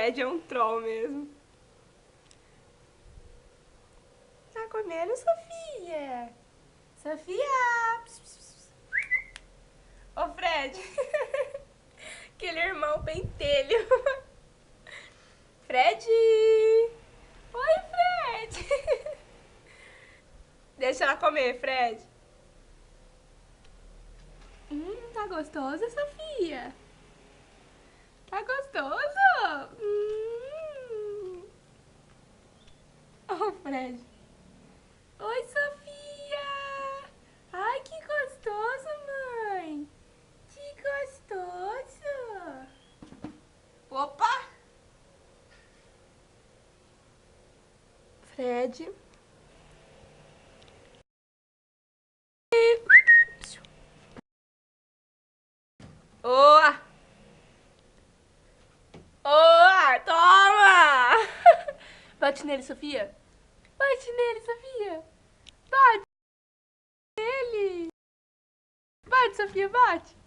Fred é um troll mesmo. Tá comendo, Sofia? Sofia! Pss, pss, pss. Ô, Fred. Aquele irmão pentelho. Fred! Oi, Fred! Deixa ela comer, Fred. Tá gostoso, Sofia? Tá gostoso? Oh, Fred. Oi, Sofia! Ai, que gostoso, mãe! Que gostoso! Opa! Fred. Oa! Oa! Toma! Bate nele, Sofia. Bate nele, Sofia. Bate nele. Bate, Sofia, bate.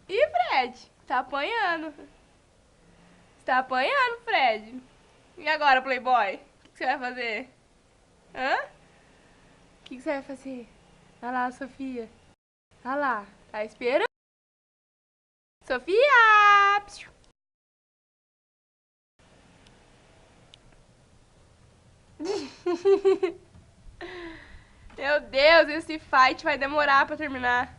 Ih, Fred, tá apanhando. Você tá apanhando, Fred. E agora, Playboy? O que você vai fazer? Hã? O que você vai fazer? Olha lá, Sofia. Olha lá. Tá esperando? Sofia! Psiu. Meu Deus, esse fight vai demorar pra terminar.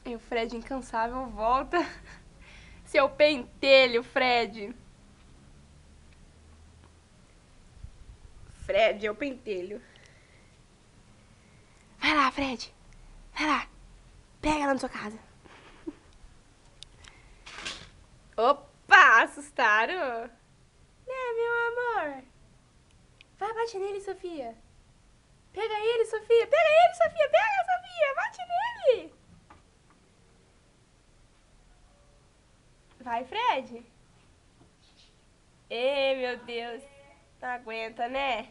E o Fred incansável volta. Seu pentelho, Fred. Fred é o pentelho. Vai lá, Fred. Vai lá. Pega ela na sua casa. Opa, assustaram? Né, meu amor? Vai, bate nele, Sofia. Pega ele, Sofia. Pega ele, Sofia. Pega, Sofia. Bate nele. Vai, Fred. Ê, meu Deus. Não aguenta, né?